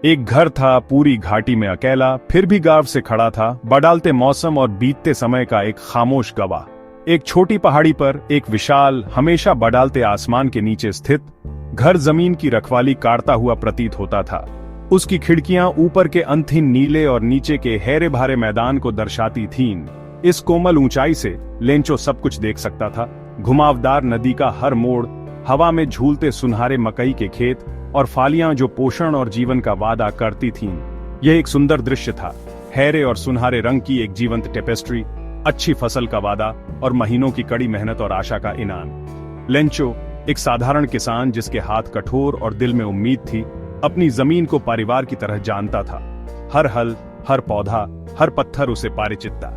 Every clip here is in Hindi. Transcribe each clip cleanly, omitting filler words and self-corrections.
एक घर था पूरी घाटी में अकेला, फिर भी गांव से खड़ा था, बदलते मौसम और बीतते समय का एक खामोश गवाह। एक छोटी पहाड़ी पर एक विशाल, हमेशा बदलते आसमान के नीचे स्थित घर जमीन की रखवाली काटता हुआ प्रतीत होता था। उसकी खिड़कियां ऊपर के अंतहीन नीले और नीचे के हरे भरे मैदान को दर्शाती थीं। इस कोमल ऊंचाई से लेंचो सब कुछ देख सकता था। घुमावदार नदी का हर मोड़, हवा में झूलते सुनहरे मकई के खेत और फालियां जो पोषण और जीवन का वादा करती थीं। यह एक सुंदर दृश्य था, हरे और सुनहरे रंग की एक जीवंत टेपेस्ट्री, अच्छी फसल का वादा और महीनों की कड़ी मेहनत और आशा का इनाम। लेंचो एक साधारण किसान जिसके हाथ कठोर और दिल में उम्मीद थी, अपनी जमीन को परिवार की तरह जानता था। हर हल, हर पौधा, हर पत्थर उसे परिचित था।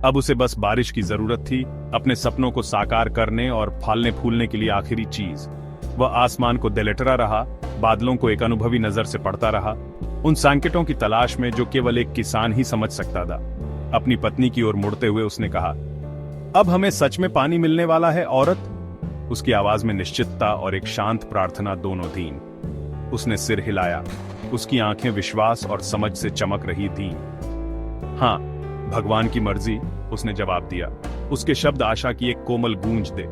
अब उसे बस बारिश की जरूरत थी, अपने सपनों को साकार करने और फलने फूलने के लिए आखिरी चीज। वह आसमान को देलेटरा रहा, बादलों को एक अनुभवी नजर से पढ़ता रहा, उन संकेतों की तलाश में जो केवल एक किसान ही समझ सकता था। अपनी पत्नी की ओर मुड़ते हुए उसने कहा, अब हमें सच में पानी मिलने वाला है औरत? उसकी आवाज में निश्चितता और एक शांत प्रार्थना दोनों थीं। उसने सिर हिलाया, उसकी आंखें विश्वास और समझ से चमक रही थीं। हाँ, भगवान की मर्जी, उसने जवाब दिया। उसके शब्द आशा की एक कोमल गूंज दे।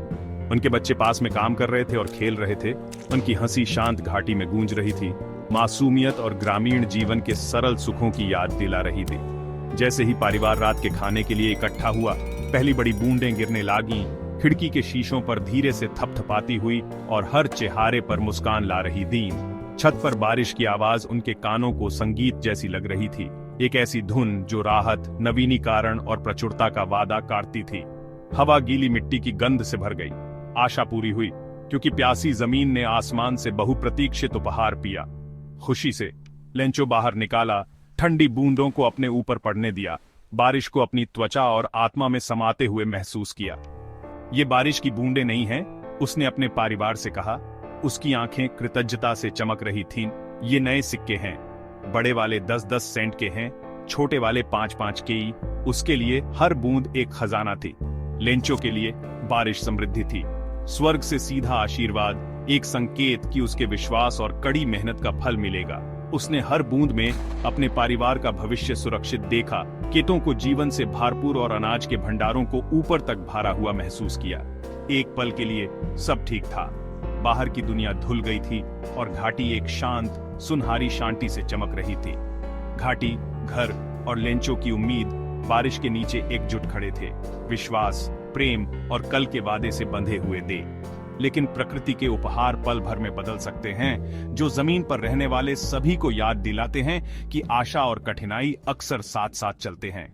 उनके बच्चे पास में काम कर रहे थे और खेल रहे थे। उनकी हंसी शांत घाटी में गूंज रही थी, मासूमियत और ग्रामीण जीवन के सरल सुखों की याद दिला रही थी। जैसे ही परिवार रात के खाने के लिए इकट्ठा हुआ, पहली बड़ी बूंदें गिरने लागीं, खिड़की के शीशों पर धीरे से थपथपाती हुई और हर चेहरे पर मुस्कान ला रही थी। छत पर बारिश की आवाज उनके कानों को संगीत जैसी लग रही थी, एक ऐसी धुन जो राहत, नवीनीकरण और प्रचुरता का वादा करती थी। हवा गीली मिट्टी की गंध से भर गई। आशा पूरी हुई, क्योंकि प्यासी जमीन ने आसमान से बहुप्रतीक्षित उपहार पिया। खुशी से लेंचो बाहर निकाला, ठंडी बूंदों को अपने ऊपर पड़ने दिया, बारिश को अपनी त्वचा और आत्मा में समाते हुए महसूस किया। ये बारिश की बूंदें नहीं हैं, उसने अपने परिवार से कहा। उसकी आंखें कृतज्ञता से चमक रही थीं। ये नए सिक्के हैं, बड़े वाले 10-10 सेंट के हैं, छोटे वाले 5-5 के। उसके लिए हर बूंद एक खजाना थी। लेंचो के लिए बारिश समृद्धि थी, स्वर्ग से सीधा आशीर्वाद, एक संकेत कि उसके विश्वास और कड़ी मेहनत का फल मिलेगा। उसने हर बूंद में अपने परिवार का भविष्य सुरक्षित देखा, खेतों को जीवन से भरपूर और अनाज के भंडारों को ऊपर तक भरा हुआ महसूस किया। एक पल के लिए सब ठीक था। बाहर की दुनिया धुल गई थी और घाटी एक शांत, सुनहरी शांति से चमक रही थी। घाटी, घर और लेंचो की उम्मीद बारिश के नीचे एकजुट खड़े थे, विश्वास, प्रेम और कल के वादे से बंधे हुए दे। लेकिन प्रकृति के उपहार पल भर में बदल सकते हैं, जो जमीन पर रहने वाले सभी को याद दिलाते हैं कि आशा और कठिनाई अक्सर साथ साथ चलते हैं।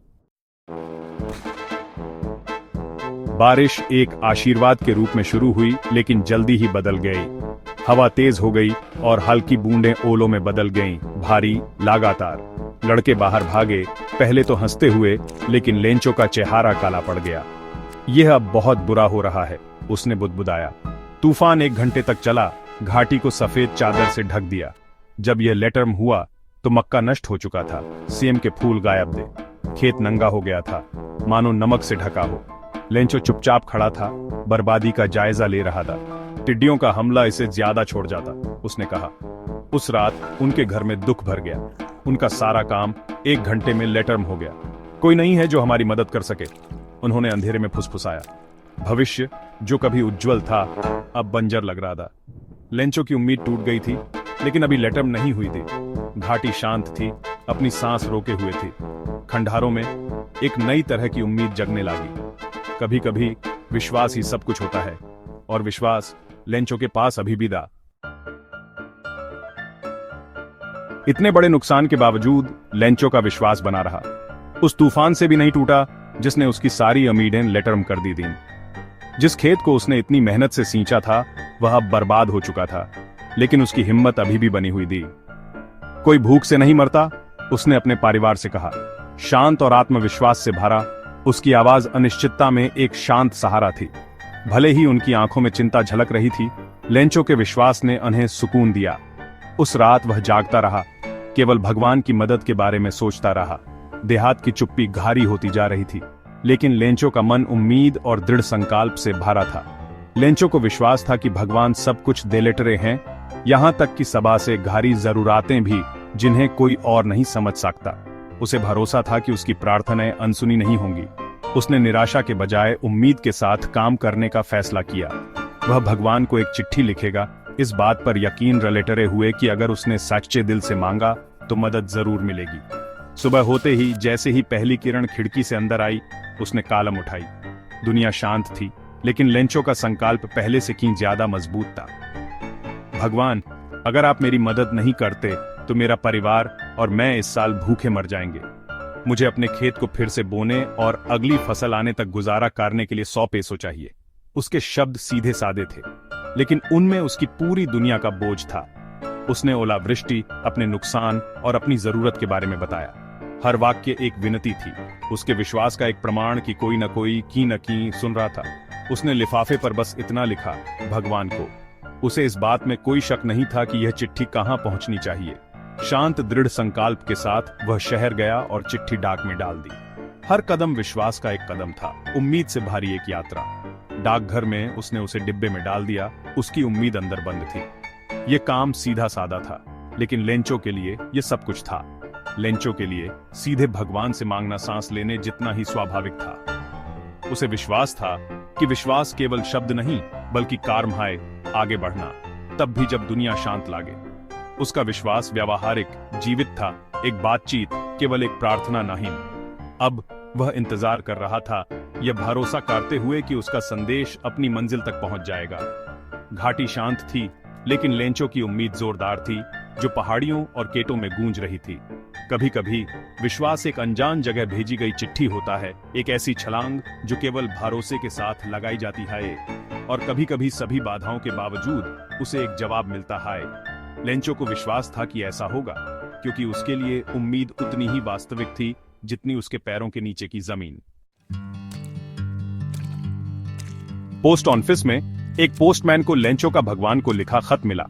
बारिश एक आशीर्वाद के रूप में शुरू हुई, लेकिन जल्दी ही बदल गई। हवा तेज हो गई और हल्की बूंदें ओलों में बदल गईं, भारी, लगातार। लड़के बाहर भागे, पहले तो हंसते हुए, लेकिन लेंचो का चेहरा काला पड़ गया। यह अब बहुत बुरा हो रहा है, उसने बुदबुदाया। तूफान 1 घंटे तक चला, घाटी को सफेद चादर से ढक दिया। जब यह लेटर्म हुआ तो मक्का नष्ट हो चुका था, सेम के फूल गायब थे, खेत नंगा हो गया था, मानो नमक से ढका हो। लेंचो चुपचाप खड़ा था, बर्बादी का जायजा ले रहा था। टिड्डियों का हमला इसे ज्यादा छोड़ जाता, उसने कहा। उस रात उनके घर में दुख भर गया। उनका सारा काम 1 घंटे में लेटर्म हो गया। कोई नहीं है जो हमारी मदद कर सके, उन्होंने अंधेरे में फुसफुसाया। भविष्य जो कभी उज्जवल था, अब बंजर लग रहा था। लेंचो की उम्मीद टूट गई थी, लेकिन अभी लेटर्म नहीं हुई थी। घाटी शांत थी, अपनी सांस रोके हुए थी। खंडारों में एक नई तरह की उम्मीद जगने लगी। कभी कभी विश्वास ही सब कुछ होता है, और विश्वास लेंचो के पास अभी भी था। इतने बड़े नुकसान के बावजूद लेंचो का विश्वास बना रहा। उस तूफान से भी नहीं टूटा जिसने उसकी सारी उम्मीदें लेटर्म कर दी थीं। जिस खेत को उसने इतनी मेहनत से सींचा था, वह अब बर्बाद हो चुका था, लेकिन उसकी हिम्मत अभी भी बनी हुई थी। कोई भूख से नहीं मरता, उसने अपने परिवार से कहा। शांत और आत्मविश्वास से भरा, उसकी आवाज अनिश्चितता में एक शांत सहारा थी। भले ही उनकी आंखों में चिंता झलक रही थी, लेंचो के विश्वास ने उन्हें सुकून दिया। उस रात वह जागता रहा, केवल भगवान की मदद के बारे में सोचता रहा। देहात की चुप्पी गहरी होती जा रही थी, लेकिन लेंचो का मन उम्मीद और दृढ़ संकल्प से भरा था। लेंचो को विश्वास था कि भगवान सब कुछ दे लेट रहे हैं, यहाँ तक कि सभा से गहरी जरूरतें भी जिन्हें कोई और नहीं समझ सकता। उसे भरोसा था कि उसकी प्रार्थनाएं अनसुनी नहीं होंगी। उसने निराशा के बजाय उम्मीद के साथ काम करने का फैसला किया। वह भगवान को एक चिट्ठी लिखेगा, इस बात पर यकीन रलेटरे हुए कि अगर उसने सच्चे दिल से मांगा तो मदद जरूर मिलेगी। सुबह होते ही जैसे ही पहली किरण खिड़की से अंदर आई, उसने कलम उठाई। दुनिया शांत थी, लेकिन लेंचो का संकल्प पहले से कहीं ज्यादा मजबूत था। भगवान, अगर आप मेरी मदद नहीं करते तो मेरा परिवार और मैं इस साल भूखे मर जाएंगे। मुझे अपने खेत को फिर से बोने और अगली फसल आने तक गुजारा करने के लिए 100 पैसों चाहिए। उसके शब्द सीधे सादे थे, लेकिन उनमें उसकी पूरी दुनिया का बोझ था। उसने ओलावृष्टि, अपने नुकसान और अपनी जरूरत के बारे में बताया। हर वाक्य एक विनती थी, उसके विश्वास का एक प्रमाण कि कोई न कोई की न की सुन रहा था। उसने लिफाफे पर बस इतना लिखा, भगवान को। उसे इस बात में कोई शक नहीं था कि यह चिट्ठी कहां पहुंचनी चाहिए। शांत दृढ़ संकल्प के साथ वह शहर गया और चिट्ठी डाक में डाल दी। हर कदम विश्वास का एक कदम था, उम्मीद से भरी एक यात्रा। डाकघर में उसने उसे डिब्बे में डाल दिया। उसकी उम्मीद अंदर बंद थी। यह काम सीधा साधा था, लेकिन लेंचो के लिए यह सब कुछ था। लेंचो के लिए सीधे भगवान से मांगना सांस लेने जितना ही स्वाभाविक था। उसे विश्वास था कि विश्वास केवल शब्द नहीं, बल्कि कार्य है, आगे बढ़ना, तब भी जब दुनिया शांत लागे। उसका विश्वास व्यावहारिक, जीवित था, एक बातचीत, केवल एक प्रार्थना नहीं। अब वह इंतजार कर रहा था, यह भरोसा करते हुए कि उसका संदेश अपनी मंजिल तक पहुंच जाएगा। घाटी शांत थी, लेकिन लेंचो की उम्मीद जोरदार थी, जो पहाड़ियों और केटों में गूंज रही थी। कभी कभी विश्वास एक अनजान जगह भेजी गई चिट्ठी होता है, एक ऐसी छलांग जो केवल भरोसे के साथ लगाई जाती है, और कभी कभी सभी बाधाओं के बावजूद उसे एक जवाब मिलता है। लेंचो को विश्वास था कि ऐसा होगा, क्योंकि उसके लिए उम्मीद उतनी ही वास्तविक थी जितनी उसके पैरों के नीचे की जमीन। पोस्ट ऑफिस में एक पोस्टमैन को लेंचो का भगवान को लिखा खत मिला।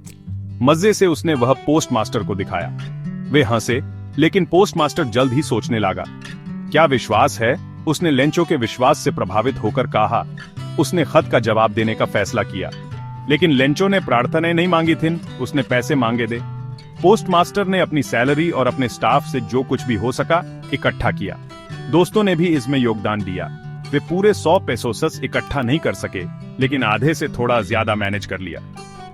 मजे से उसने वह पोस्ट मास्टर को दिखाया। वे हंसे, लेकिन पोस्ट मास्टर जल्द ही सोचने लगा। क्या विश्वास है? उसने लेंचो के विश्वास से प्रभावित होकर कहा। उसने खत का जवाब देने का फैसला किया, लेकिन लेंचो ने प्रार्थनाएं नहीं मांगी थीं, उसने पैसे मांगे थे। पोस्ट मास्टर ने अपनी सैलरी और अपने स्टाफ से जो कुछ भी हो सका इकट्ठा किया। दोस्तों ने भी इसमें योगदान दिया। वे पूरे 100 पेसोस इकट्ठा नहीं कर सके, लेकिन आधे से थोड़ा ज्यादा मैनेज कर लिया।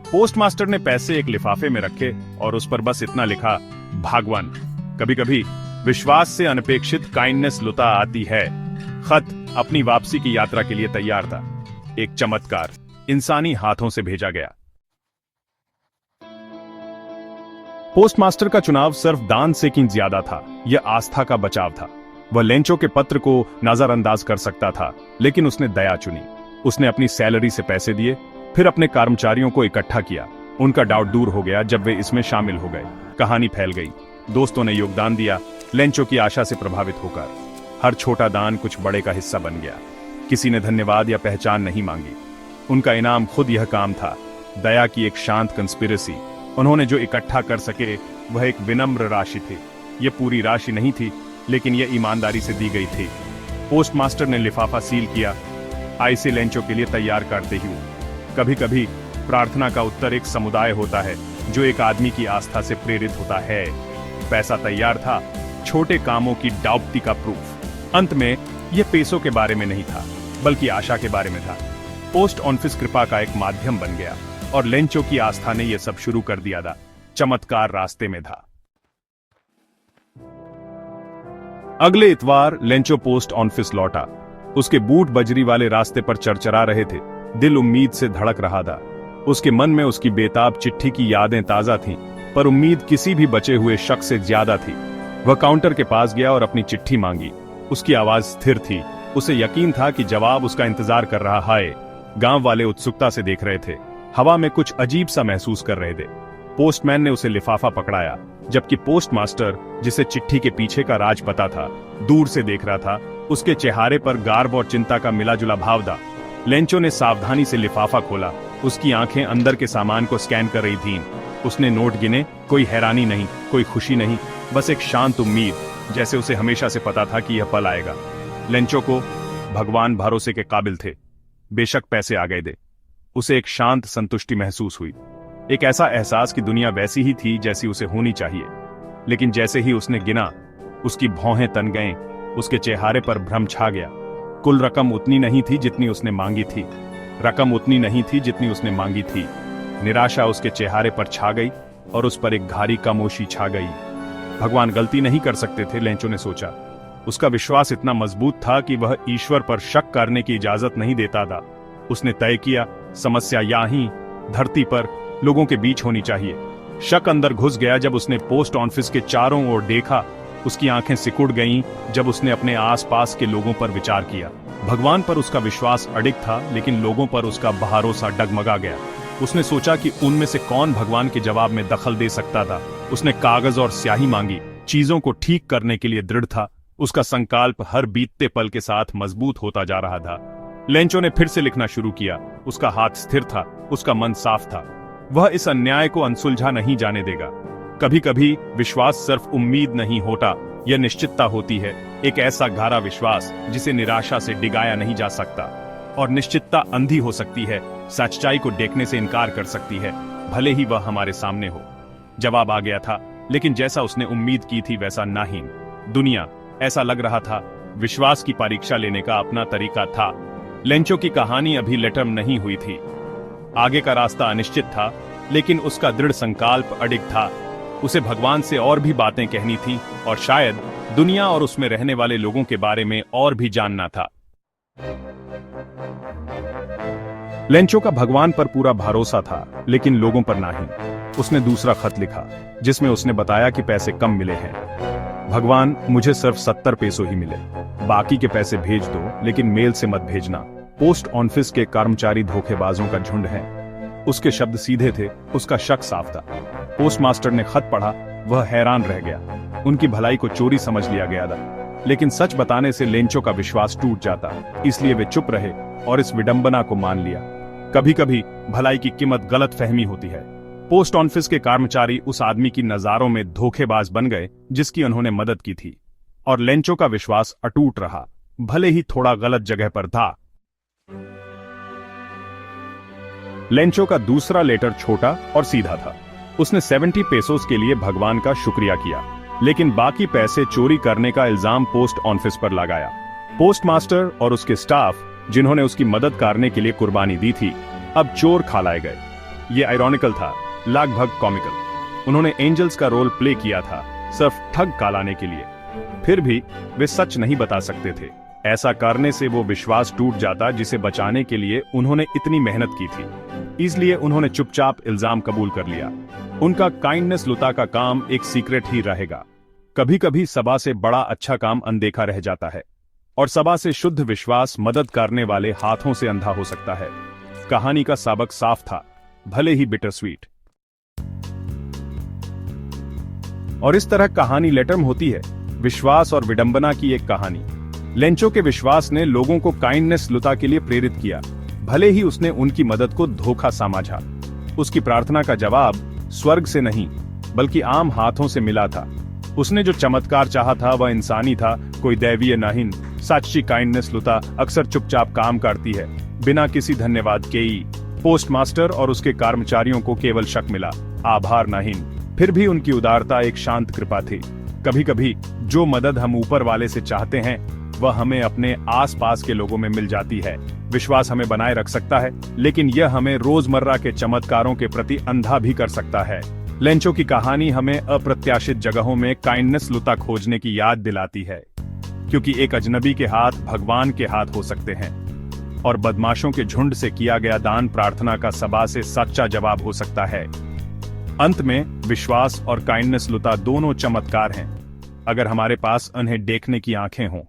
पोस्ट मास्टर ने पैसे एक लिफाफे में रखे और उस पर बस इतना लिखा, भगवान। कभी कभी विश्वास से अनपेक्षित काइंडनेस लुटा आती है। खत अपनी वापसी की यात्रा के लिए तैयार था। एक चमत्कार इंसानी हाथों से भेजा गया। पोस्टमास्टर का चुनाव सिर्फ दान से कहीं ज्यादा था, यह आस्था का बचाव था। वह लेंचो के पत्र को नजरअंदाज कर सकता था, लेकिन उसने दया चुनी। उसने अपनी सैलरी से पैसे दिए, फिर अपने कर्मचारियों को इकट्ठा किया। उनका डाउट दूर हो गया जब वे इसमें शामिल हो गए। कहानी फैल गई, दोस्तों ने योगदान दिया। लेंचो की आशा से प्रभावित होकर हर छोटा दान कुछ बड़े का हिस्सा बन गया। किसी ने धन्यवाद या पहचान नहीं मांगी। उनका इनाम खुद यह काम था, दया की एक शांत कंस्पिरेसी। उन्होंने जो इकट्ठा कर सके वह एक विनम्र राशि थी। यह पूरी राशि नहीं थी, लेकिन यह ईमानदारी से दी गई थी। पोस्टमास्टर ने लिफाफा सील किया। आइसे लेंचो के लिए तैयार करते हुए, कभी कभी प्रार्थना का उत्तर एक समुदाय होता है जो एक आदमी की आस्था से प्रेरित होता है। पैसा तैयार था, छोटे कामों की डाउप्टी का प्रूफ। अंत में यह पैसों के बारे में नहीं था, बल्कि आशा के बारे में था। पोस्ट ऑफिस कृपा का एक माध्यम बन गया, और लेंचो की आस्था ने यह सब शुरू कर दिया था। चमत्कार रास्ते में था। अगले इतवार लेंचो पोस्ट ऑफिस लौटा। उसके बूट बजरी वाले रास्ते पर चरचरा रहे थे। दिल उम्मीद से धड़क रहा था। उसके मन में उसकी बेताब चिट्ठी की यादें ताजा थीं, पर उम्मीद किसी भी बचे हुए शख्स से ज्यादा थी। वह काउंटर के पास गया और अपनी चिट्ठी मांगी। उसकी आवाज स्थिर थी। उसे यकीन था कि जवाब उसका इंतजार कर रहा है। गांव वाले उत्सुकता से देख रहे थे, हवा में कुछ अजीब सा महसूस कर रहे थे। पोस्टमैन ने उसे लिफाफा पकड़ाया, जबकि पोस्टमास्टर, जिसे चिट्ठी के पीछे का राज पता था, दूर से देख रहा था। उसके चेहरे पर गर्व और चिंता का मिलाजुला भाव था। लेंचो ने सावधानी से लिफाफा खोला। उसकी आंखें अंदर के सामान को स्कैन कर रही थीं। उसने नोट गिने, कोई हैरानी नहीं, कोई खुशी नहीं, बस एक शांत उम्मीद, जैसे उसे हमेशा से पता था कि यह पल आएगा। लेंचो को भगवान भरोसे के काबिल थे। बेशक पैसे आ गए थे, उसे एक शांत संतुष्टि महसूस हुई, एक ऐसा एहसास कि दुनिया वैसी ही थी जैसी उसे होनी चाहिए। लेकिन जैसे ही उसने गिना, उसकी भौहें तन गईं, उसके चेहरे पर भ्रम छा गया। कुल रकम उतनी नहीं थी जितनी उसने मांगी थी। रकम उतनी नहीं थी जितनी उसने मांगी थी। निराशा उसके चेहरे पर छा गई और उस पर एक भारी खामोशी छा गई। भगवान गलती नहीं कर सकते थे, लेंचो ने सोचा। उसका विश्वास इतना मजबूत था कि वह ईश्वर पर शक करने की इजाजत नहीं देता था। उसने तय किया, समस्या यहीं धरती पर लोगों के बीच होनी चाहिए। शक अंदर घुस गया जब उसने पोस्ट ऑफिस के चारों ओर देखा। उसकी आंखें सिकुड़ गईं जब उसने अपने आसपास के लोगों पर विचार किया। भगवान पर उसका विश्वास अडिग था, लेकिन लोगों पर उसका भरोसा डगमगा गया। उसने सोचा कि उनमें से कौन भगवान के जवाब में दखल दे सकता था। उसने कागज और स्याही मांगी, चीजों को ठीक करने के लिए दृढ़ था। उसका संकल्प हर बीतते पल के साथ मजबूत होता जा रहा था। लेंचो ने फिर से लिखना शुरू किया। उसका हाथ स्थिर था, उसका मन साफ था। वह इस अन्याय को अनसुलझा नहीं जाने देगा। कभी कभी विश्वास सिर्फ उम्मीद नहीं होता, यह निश्चितता होती है, एक ऐसा गहरा विश्वास जिसे निराशा से डिगाया नहीं जा सकता। और निश्चितता अंधी हो सकती है, सच्चाई को देखने से इनकार कर सकती है, भले ही वह हमारे सामने हो। जवाब आ गया था, लेकिन जैसा उसने उम्मीद की थी वैसा नहीं। दुनिया, ऐसा लग रहा था, विश्वास की परीक्षा लेने का अपना तरीका था। लेंचो की कहानी अभी लेटर्म नहीं हुई थी। आगे का रास्ता अनिश्चित था, लेकिन उसका दृढ़ संकल्प अडिग था। उसे भगवान से और भी बातें कहनी थी, और शायद दुनिया और उसमें रहने वाले लोगों के बारे में और भी जानना था। लेंचो का भगवान पर पूरा भरोसा था, लेकिन लोगों पर नहीं। उसने दूसरा खत लिखा, जिसमें उसने बताया कि पैसे कम मिले हैं। भगवान, मुझे सिर्फ 70 पैसों ही मिले। बाकी के पैसे भेज दो, लेकिन मेल से मत भेजना। पोस्ट ऑफिस के कर्मचारी धोखेबाजों का झुंड है। उसके शब्द सीधे थे, उसका शक साफ था। पोस्टमास्टर ने खत पढ़ा, वह हैरान रह गया। उनकी भलाई को चोरी समझ लिया गया था, लेकिन सच बताने से लेंचो का विश्वास टूट जाता, इसलिए वे चुप रहे और इस विडंबना को मान लिया। कभी कभी भलाई की कीमत गलत फहमी होती है। पोस्ट ऑफिस के कर्मचारी उस आदमी की नजरों में धोखेबाज बन गए जिसकी उन्होंने मदद की थी, और लेंचो का विश्वास अटूट रहा, भले ही थोड़ा गलत जगह पर था। लेंचो का दूसरा लेटर छोटा और सीधा था। उसने 70 पेसोस के लिए भगवान का शुक्रिया किया, लेकिन बाकी पैसे चोरी करने का इल्जाम पोस्ट ऑफिस पर लगाया। पोस्टमास्टर और उसके स्टाफ, जिन्होंने उसकी मदद करने के लिए कुर्बानी दी थी, अब चोर खालाए गए। ये आयरॉनिकल था, लगभग कॉमिकल। उन्होंने एंजल्स का रोल प्ले किया था, सिर्फ ठग कहलाने के लिए। फिर भी वे सच नहीं बता सकते थे। ऐसा करने से वो विश्वास टूट जाता जिसे बचाने के लिए उन्होंने इतनी मेहनत की थी। इसलिए उन्होंने चुपचाप इल्जाम कबूल कर लिया। उनका काइंडनेस लुता का काम एक सीक्रेट ही रहेगा। कभी कभी सभा से बड़ा अच्छा काम अनदेखा रह जाता है, और सभा से शुद्ध विश्वास मदद करने वाले हाथों से अंधा हो सकता है। कहानी का सबक साफ था, भले ही बिटर स्वीट। और इस तरह कहानी लेटर्म होती है, विश्वास और विडंबना की एक कहानी। लेंचो के विश्वास ने लोगों को काइंडनेस लुता के लिए प्रेरित किया, भले ही उसने उनकी मदद को धोखा समझा। उसकी प्रार्थना का जवाब स्वर्ग से नहीं, बल्कि आम हाथों से मिला था। उसने जो चमत्कार चाहा था वह इंसानी था, कोई दैवीय नहीं। सच्ची काइंडनेस लुता अक्सर चुपचाप काम करती है, बिना किसी धन्यवाद के ही। पोस्टमास्टर और उसके कर्मचारियों को केवल शक मिला, आभार नहीं। फिर भी उनकी उदारता एक शांत कृपा थी। कभी कभी जो मदद हम ऊपर वाले से चाहते हैं वह हमें अपने आसपास के लोगों में मिल जाती है। विश्वास हमें बनाए रख सकता है, लेकिन यह हमें रोजमर्रा के चमत्कारों के प्रति अंधा भी कर सकता है। लेंचो की कहानी हमें अप्रत्याशित जगहों में काइंडनेस लुता खोजने की याद दिलाती है, क्योंकि एक अजनबी के हाथ भगवान के हाथ हो सकते हैं, और बदमाशों के झुंड से किया गया दान प्रार्थना का सभा से सच्चा जवाब हो सकता है। अंत में विश्वास और काइंडनेस लुता दोनों चमत्कार हैं, अगर हमारे पास उन्हें देखने की आंखें हों।